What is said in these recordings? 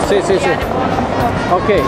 Sì, sì, sì. Ok.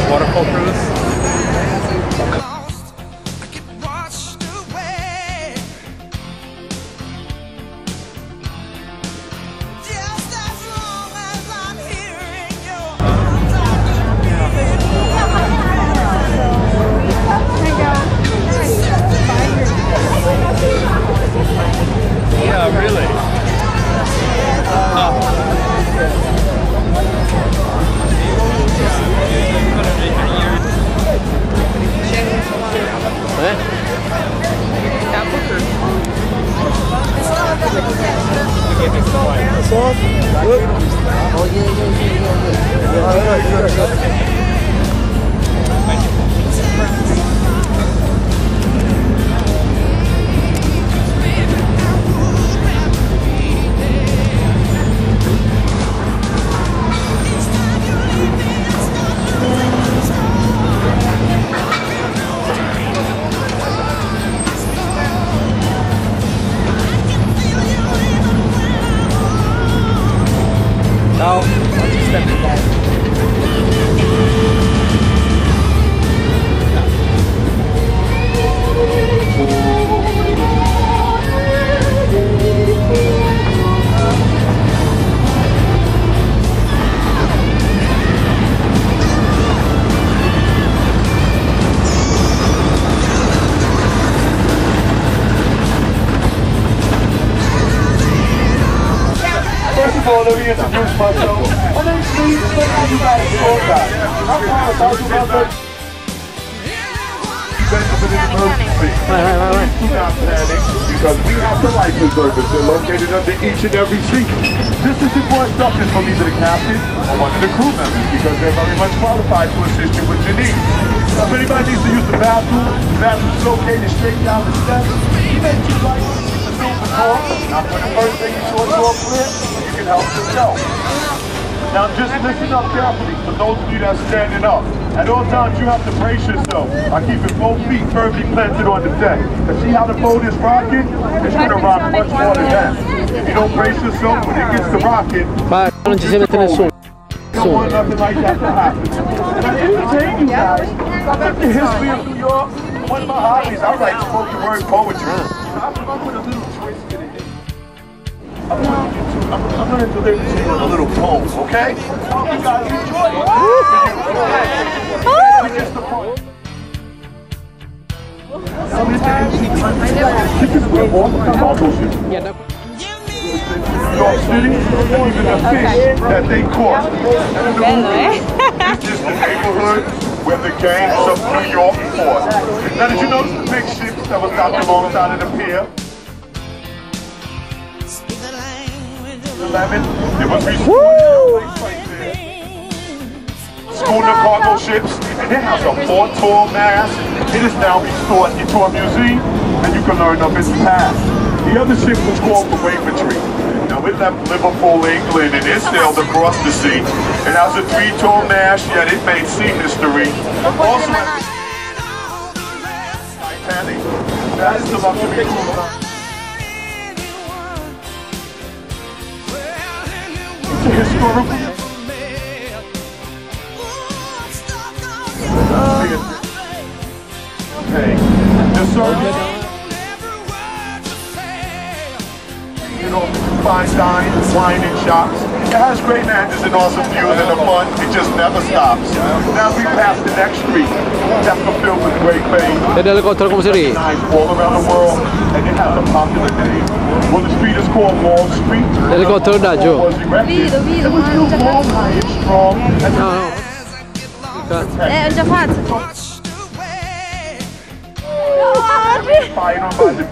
Waterfall cruise. Yeah, really. Now, once you step in that. Let me introduce myself. My name's Steve, and you guys are all guys. I'm going to talk about that. Because we have the license service. They're located under each and every seat. This is important stuff is from either the captain or one of the crew members because they're very much qualified to assist you with your needs. So if anybody needs to use the bathroom is located straight down the steps. You may choose like to do the door. Now for the first thing you saw the door clear, you can help yourself. Now just listen up carefully for those of you that are standing up. At all times you have to brace yourself by keeping both feet firmly planted on the deck. And see how the boat is rocking? It's going to rock much more than that. If you don't brace yourself when it gets to rocking, non ci si mette nessuno. you don't want nothing like that to happen. And I entertain you guys. The history of New York, one of my hobbies, I write spoken word poetry. I'm with a little twist in it. I'm going to deliver to you a little poem, okay? I hope you guys enjoy it. This is the poem. This is where all the commercials New York City, and even the fish that they caught. This is the neighborhood where the gangs of New York fought. Now did you notice the big ships that was docked alongside of the pier? 11, there was recently schooner cargo ships, and it has a 4-tall mast. It is now restored into a museum, and you can learn of its past. The other ship was called the Wavertree. Now it left Liverpool, England, and it sailed across the sea. It has a 3-tall mast, yet it made sea history. Also, Titanic. That is the luxury cruise. It's a historical. Okay. The service. You know, fine dine, wine and shops. It has great manners and awesome views and the fun, it just never stops. Now we pass the next street, that's filled with great fame. L'elicottero come si ri? All around the world, and it has a popular name. Well, the street is called Wall Street. L'elicottero da giù. Vedo, It was built long, high and strong. And No, no. ho già fatto. fired on by the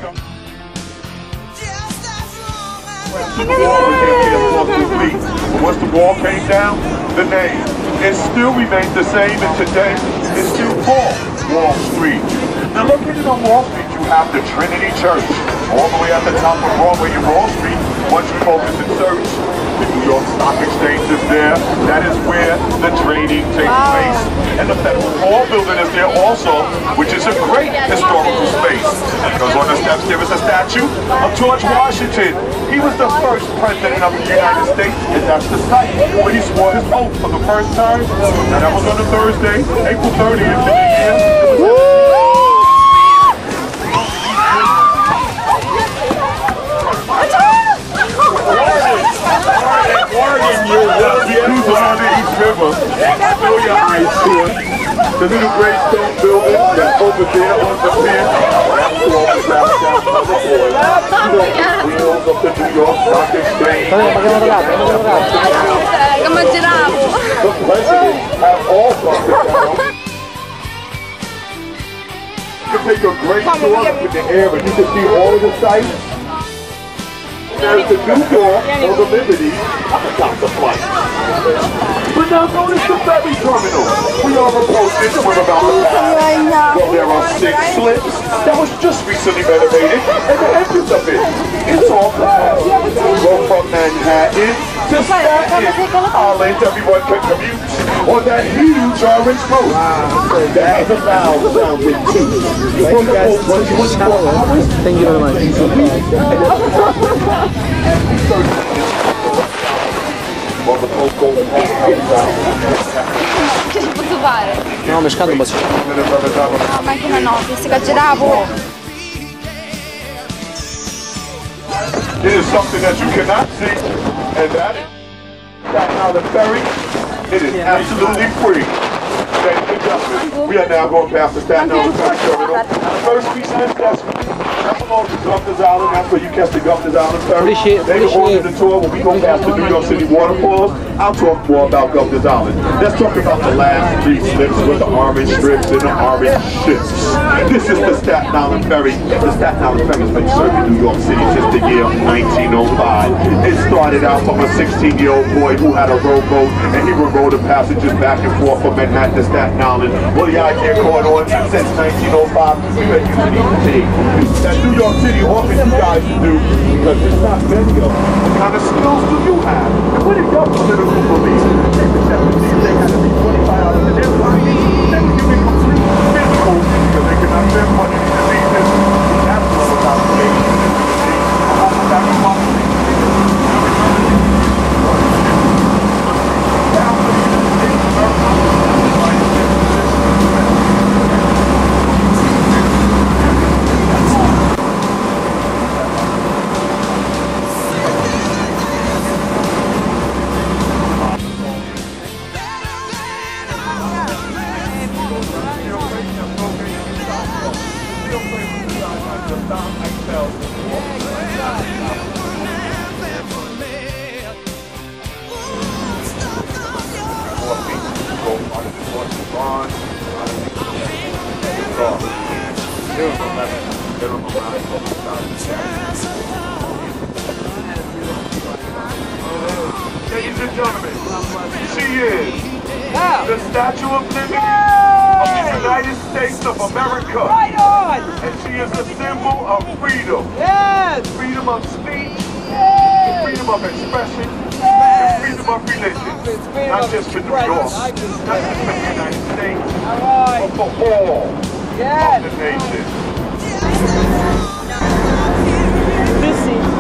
once the wall came down, the name, it still remains the same, and today it's still called Wall Street. Now located on Wall Street, you have the Trinity Church, all the way at the top of Broadway in Wall Street. Once you focus and search, the New York Stock Exchange is there. That is where the trading takes place. And the Federal Hall building is there also, which is a great historical space. Because on the steps there is a statue of George Washington. He was the first president of the United States, and that's the site where he swore his oath for the first time. And that was on a Thursday, April 30th in the year. River, know your eyes to it. The little gray stone building that's over there on the pier, that's the one that's down the wheels of the New York Stock Exchange. Come giravo. The president has all gone down. You can take a great tour with the air and you can see all of the sights. There's the new door on the Liberty on the top of the flight. But now notice the ferry terminal. We are approaching, we're about to pass. Well, there are 6 slips that was just recently renovated, and the entrance of it, it's all glass. Go from Manhattan to Staten Island, everyone can commute on that huge orange boat. That has a valve sound with 2. From the boat, 24 hours. Thank you very much. Well, the boat goes Che ci posso fare? No, mi scando bacio. No, ma come no? Che si cacceravo. It is something that you cannot see, and that is Staten Island Ferry. It is absolutely free. Ladies and gentlemen, we are now going past the Staten Island Ferry Terminal. First we said that's along the Governor's Island. That's where you catch the Governor's Island Ferry. They order the tour when we go past the New York City waterfalls. I'll talk more about Governor's Island. Let's talk about the last 3 slips with the orange strips and the orange ships. This is the Staten Island Ferry. The Staten Island Ferry has been serving New York City since the year 1905. It started out from a 16-year-old boy who had a rowboat, and he would row the passengers back and forth from Manhattan to Staten Island. Well, the idea caught on since 1905. We've been using it today. That New York City offers you guys to do, because it's not many of them. What kind of skills do you have? And what if y'all political beliefs? They had to be 25 in their life. Then you can complete physical, because they cannot spend money to diseases. We have to know about relations and Ladies and gentlemen, she is the Statue of Liberty of the United States of America. Right on! And she is a symbol of freedom. Yes! Freedom of speech, Yes! freedom of expression, Yes! and freedom of religion. It's freedom Not of just for New expression. York, I can not just for the United States, All right. but for all Yes! of the nation. Missy.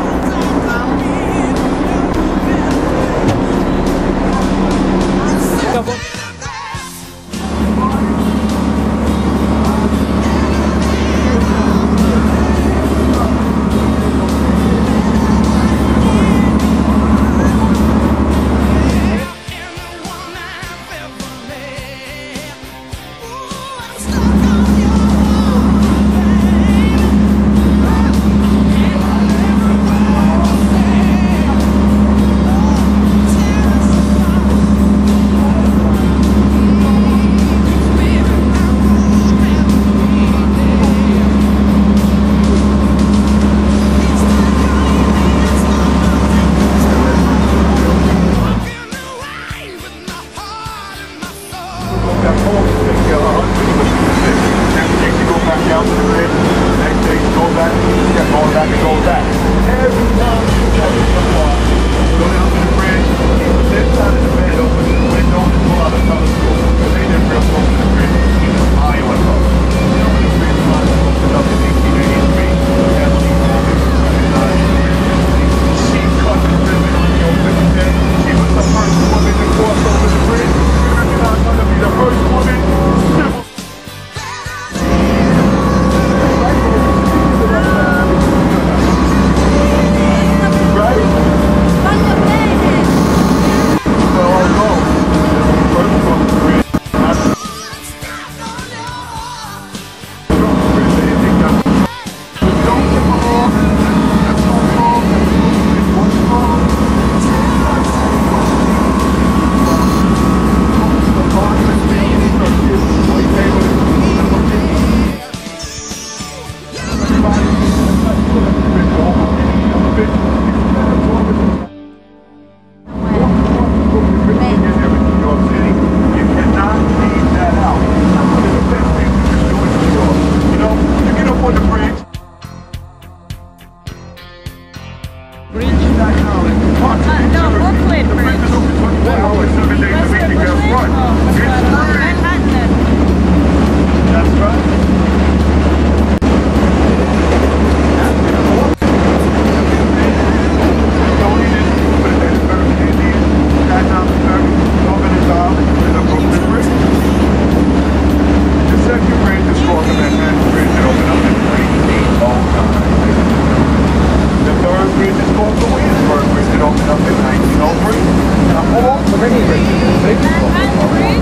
Bridge.